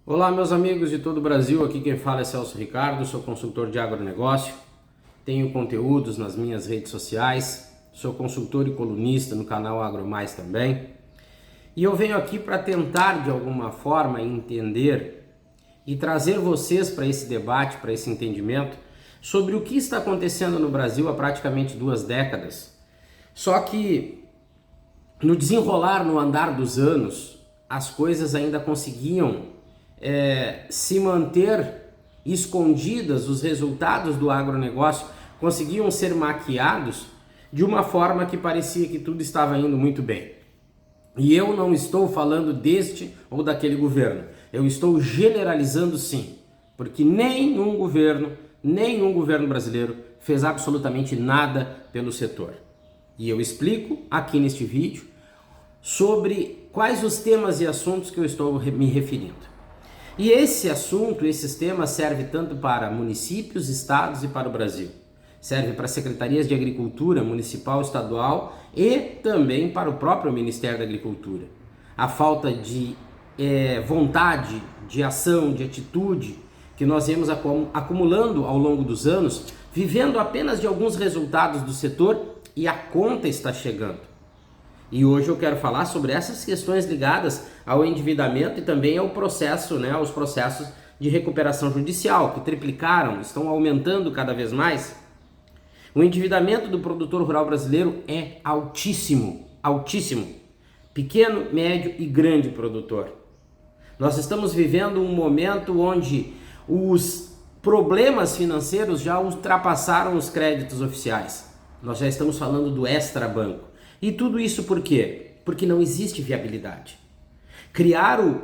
Olá, meus amigos de todo o Brasil, aqui quem fala é Celso Ricardo, sou consultor de agronegócio, tenho conteúdos nas minhas redes sociais, sou consultor e colunista no canal AgroMais também, e eu venho aqui para tentar de alguma forma entender e trazer vocês para esse debate, para esse entendimento sobre o que está acontecendo no Brasil há praticamente 2 décadas. Só que no desenrolar, no andar dos anos, as coisas ainda conseguiam se manter escondidas, os resultados do agronegócio conseguiam ser maquiados de uma forma que parecia que tudo estava indo muito bem. E eu não estou falando deste ou daquele governo, eu estou generalizando sim, porque nenhum governo brasileiro fez absolutamente nada pelo setor. E eu explico aqui neste vídeo sobre quais os temas e assuntos que eu estou me referindo. E esse assunto, esses temas servem tanto para municípios, estados e para o Brasil. Serve para secretarias de agricultura municipal, estadual e também para o próprio Ministério da Agricultura. A falta de vontade, de ação, de atitude que nós vemos acumulando ao longo dos anos, vivendo apenas de alguns resultados do setor e a conta está chegando. E hoje eu quero falar sobre essas questões ligadas ao endividamento e também ao processo, aos processos de recuperação judicial, que triplicaram, estão aumentando cada vez mais. O endividamento do produtor rural brasileiro é altíssimo, altíssimo. Pequeno, médio e grande produtor. Nós estamos vivendo um momento onde os problemas financeiros já ultrapassaram os créditos oficiais. Nós já estamos falando do extrabanco. E tudo isso por quê? Porque não existe viabilidade. Criaram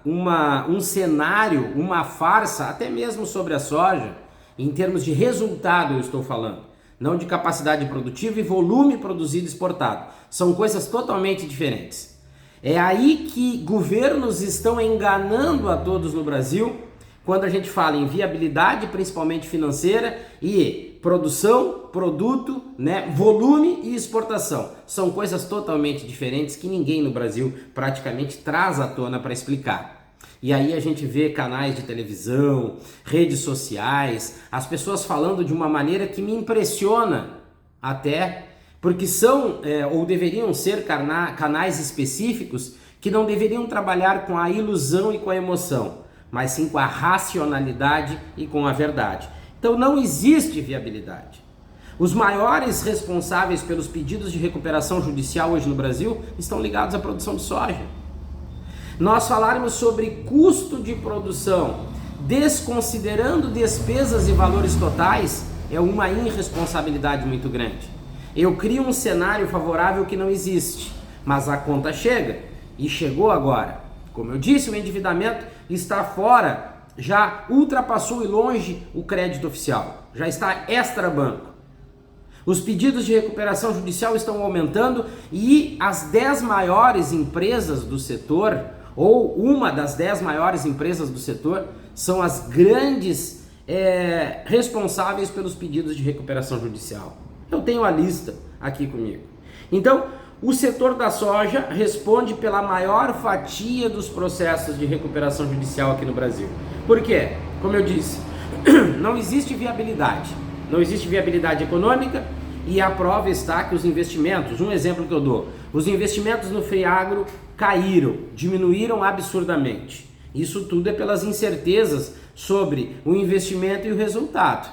um cenário, uma farsa, até mesmo sobre a soja, em termos de resultado eu estou falando, não de capacidade produtiva e volume produzido e exportado. São coisas totalmente diferentes. É aí que governos estão enganando a todos no Brasil, quando a gente fala em viabilidade, principalmente financeira, e produção, produto, volume e exportação. São coisas totalmente diferentes que ninguém no Brasil praticamente traz à tona para explicar. E aí a gente vê canais de televisão, redes sociais, as pessoas falando de uma maneira que me impressiona até, porque são ou deveriam ser canais específicos que não deveriam trabalhar com a ilusão e com a emoção, mas sim com a racionalidade e com a verdade. Então não existe viabilidade. Os maiores responsáveis pelos pedidos de recuperação judicial hoje no Brasil estão ligados à produção de soja. Nós falarmos sobre custo de produção, desconsiderando despesas e valores totais, é uma irresponsabilidade muito grande. Eu crio um cenário favorável que não existe, mas a conta chega e chegou agora. Como eu disse, o endividamento está fora, já ultrapassou e longe o crédito oficial, já está extrabanco. Os pedidos de recuperação judicial estão aumentando e as 10 maiores empresas do setor, ou uma das 10 maiores empresas do setor, são as grandes responsáveis pelos pedidos de recuperação judicial. Eu tenho a lista aqui comigo. Então, o setor da soja responde pela maior fatia dos processos de recuperação judicial aqui no Brasil. Por quê? Como eu disse, não existe viabilidade. Não existe viabilidade econômica e a prova está que os investimentos, um exemplo que eu dou, os investimentos no FEAGRO caíram, diminuíram absurdamente. Isso tudo é pelas incertezas sobre o investimento e o resultado,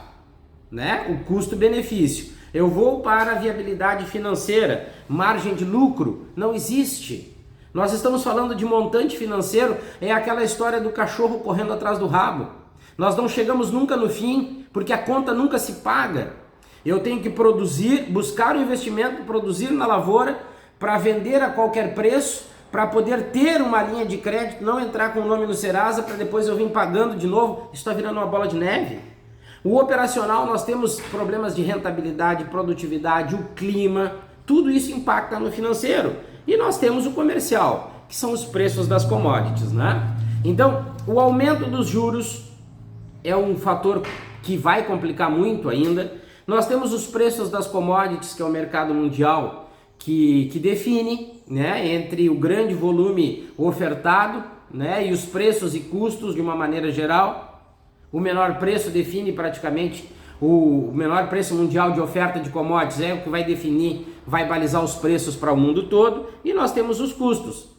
o custo-benefício. Eu vou para a viabilidade financeira, margem de lucro, não existe. Nós estamos falando de montante financeiro, é aquela história do cachorro correndo atrás do rabo. Nós não chegamos nunca no fim, porque a conta nunca se paga. Eu tenho que produzir, buscar o investimento, produzir na lavoura, para vender a qualquer preço, para poder ter uma linha de crédito, não entrar com o nome no Serasa, para depois eu vir pagando de novo. Isso está virando uma bola de neve. O operacional, nós temos problemas de rentabilidade, produtividade, o clima, tudo isso impacta no financeiro. E nós temos o comercial, que são os preços das commodities, Então, o aumento dos juros é um fator que vai complicar muito ainda. Nós temos os preços das commodities, que é o mercado mundial, que define, entre o grande volume ofertado né? E os preços e custos de uma maneira geral. O menor preço define praticamente o menor preço mundial de oferta de commodities, é o que vai definir, vai balizar os preços para o mundo todo, e nós temos os custos.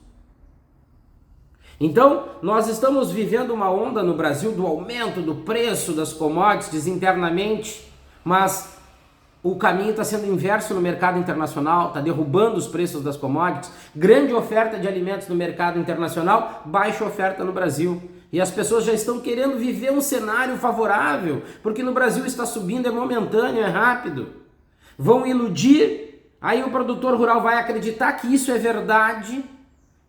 Então, nós estamos vivendo uma onda no Brasil do aumento do preço das commodities internamente, mas o caminho está sendo inverso no mercado internacional, está derrubando os preços das commodities, grande oferta de alimentos no mercado internacional, baixa oferta no Brasil. E as pessoas já estão querendo viver um cenário favorável, porque no Brasil está subindo, é momentâneo, é rápido. Vão iludir, aí o produtor rural vai acreditar que isso é verdade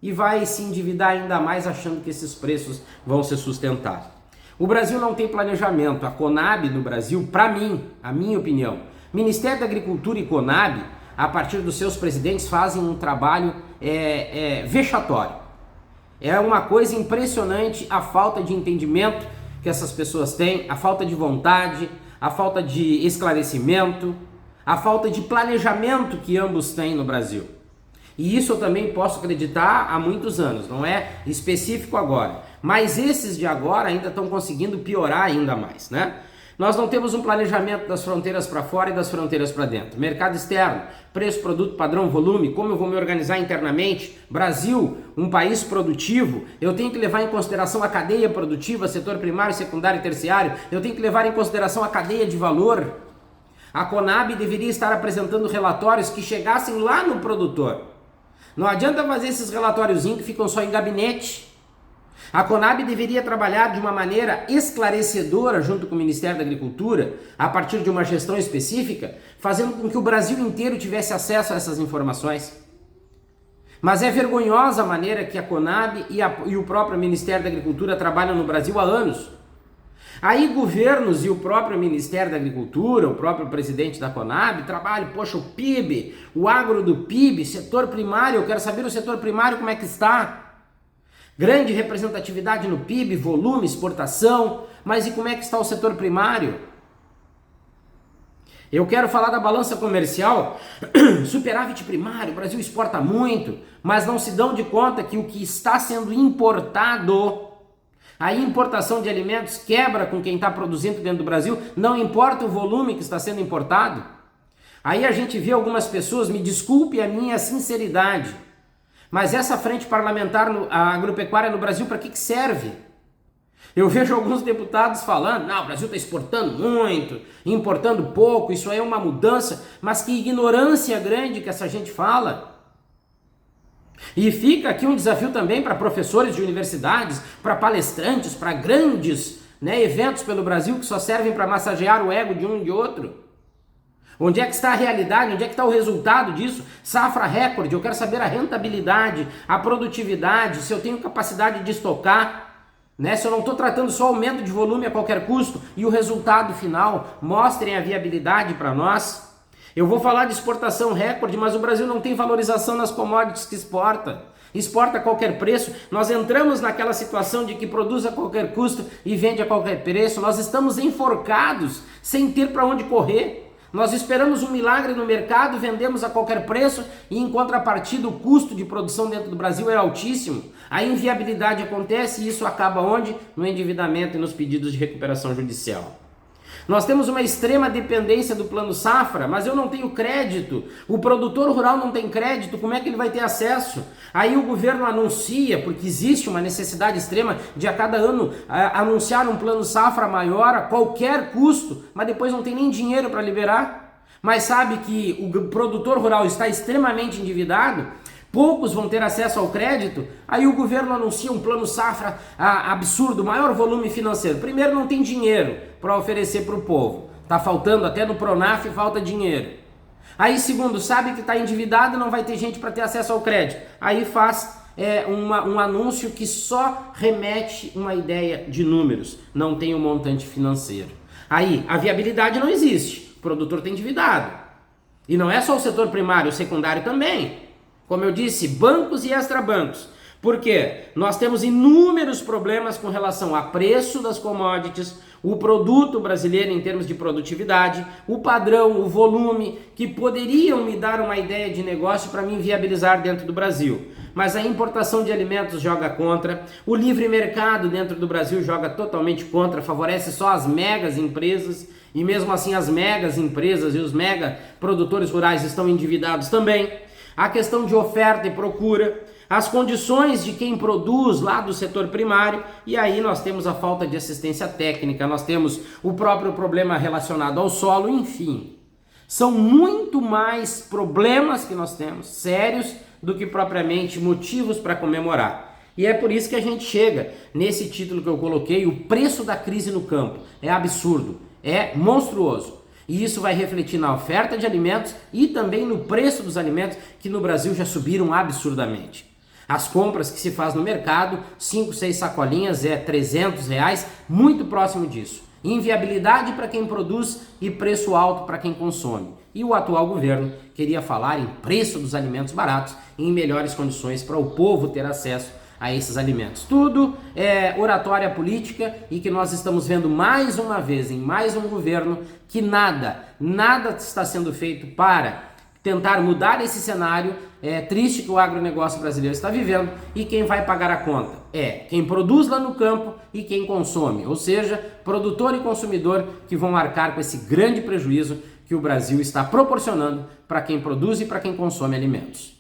e vai se endividar ainda mais achando que esses preços vão se sustentar. O Brasil não tem planejamento. A Conab no Brasil, para mim, a minha opinião, Ministério da Agricultura e Conab, a partir dos seus presidentes, fazem um trabalho vexatório. É uma coisa impressionante a falta de entendimento que essas pessoas têm, a falta de vontade, a falta de esclarecimento, a falta de planejamento que ambos têm no Brasil. E isso eu também posso acreditar há muitos anos, não é específico agora. Mas esses de agora ainda estão conseguindo piorar ainda mais, né? Nós não temos um planejamento das fronteiras para fora e das fronteiras para dentro. Mercado externo, preço, produto, padrão, volume, como eu vou me organizar internamente. Brasil, um país produtivo, eu tenho que levar em consideração a cadeia produtiva, setor primário, secundário e terciário. Eu tenho que levar em consideração a cadeia de valor. A Conab deveria estar apresentando relatórios que chegassem lá no produtor. Não adianta fazer esses relatóriozinhos que ficam só em gabinete. A Conab deveria trabalhar de uma maneira esclarecedora junto com o Ministério da Agricultura, a partir de uma gestão específica, fazendo com que o Brasil inteiro tivesse acesso a essas informações. Mas é vergonhosa a maneira que a Conab e o próprio Ministério da Agricultura trabalham no Brasil há anos. Aí governos e o próprio Ministério da Agricultura, o próprio presidente da Conab, trabalham, poxa, o PIB, o agro do PIB, setor primário, eu quero saber o setor primário como é que está. Grande representatividade no PIB, volume, exportação, mas e como é que está o setor primário? Eu quero falar da balança comercial, superávit primário, o Brasil exporta muito, mas não se dão de conta que o que está sendo importado, a importação de alimentos quebra com quem está produzindo dentro do Brasil, não importa o volume que está sendo importado. Aí a gente vê algumas pessoas, me desculpe a minha sinceridade, mas essa frente parlamentar agropecuária no Brasil, para que serve? Eu vejo alguns deputados falando, não, o Brasil está exportando muito, importando pouco, isso aí é uma mudança, mas que ignorância grande que essa gente fala. E fica aqui um desafio também para professores de universidades, para palestrantes, para grandes, eventos pelo Brasil que só servem para massagear o ego de um e de outro. Onde é que está a realidade? Onde é que está o resultado disso? Safra recorde, eu quero saber a rentabilidade, a produtividade, se eu tenho capacidade de estocar, se eu não estou tratando só aumento de volume a qualquer custo, e o resultado final, mostrem a viabilidade para nós. Eu vou falar de exportação recorde, mas o Brasil não tem valorização nas commodities que exporta. Exporta a qualquer preço, nós entramos naquela situação de que produz a qualquer custo e vende a qualquer preço, nós estamos enforcados, sem ter para onde correr. Nós esperamos um milagre no mercado, vendemos a qualquer preço e em contrapartida o custo de produção dentro do Brasil é altíssimo. A inviabilidade acontece e isso acaba onde? No endividamento e nos pedidos de recuperação judicial. Nós temos uma extrema dependência do Plano Safra, mas eu não tenho crédito. O produtor rural não tem crédito, como é que ele vai ter acesso? Aí o governo anuncia, porque existe uma necessidade extrema de a cada ano anunciar um Plano Safra maior a qualquer custo, mas depois não tem nem dinheiro para liberar. Mas sabe que o produtor rural está extremamente endividado, poucos vão ter acesso ao crédito, aí o governo anuncia um plano safra absurdo, maior volume financeiro. Primeiro, não tem dinheiro para oferecer para o povo, está faltando, até no Pronaf falta dinheiro. Aí segundo, sabe que está endividado, não vai ter gente para ter acesso ao crédito, aí faz um anúncio que só remete uma ideia de números, não tem um montante financeiro. Aí a viabilidade não existe, o produtor está endividado. E não é só o setor primário, o secundário também. Como eu disse, bancos e extrabancos. Por quê? Nós temos inúmeros problemas com relação a preço das commodities, o produto brasileiro em termos de produtividade, o padrão, o volume, que poderiam me dar uma ideia de negócio para me viabilizar dentro do Brasil. mas a importação de alimentos joga contra, o livre mercado dentro do Brasil joga totalmente contra, favorece só as megas empresas, e mesmo assim as megas empresas e os mega produtores rurais estão endividados também. A questão de oferta e procura, as condições de quem produz lá do setor primário, e aí nós temos a falta de assistência técnica, nós temos o próprio problema relacionado ao solo, enfim. São muito mais problemas que nós temos, sérios, do que propriamente motivos para comemorar. E é por isso que a gente chega nesse título que eu coloquei, o preço da crise no campo. É absurdo, é monstruoso. E isso vai refletir na oferta de alimentos e também no preço dos alimentos, que no Brasil já subiram absurdamente. As compras que se faz no mercado, 5, 6 sacolinhas é R$300, muito próximo disso. Inviabilidade para quem produz e preço alto para quem consome. E o atual governo queria falar em preço dos alimentos baratos e em melhores condições para o povo ter acesso a esses alimentos. Tudo é oratória política e que nós estamos vendo mais uma vez em mais um governo que nada está sendo feito para tentar mudar esse cenário triste que o agronegócio brasileiro está vivendo, e quem vai pagar a conta é quem produz lá no campo e quem consome, ou seja, produtor e consumidor, que vão arcar com esse grande prejuízo que o Brasil está proporcionando para quem produz e para quem consome alimentos.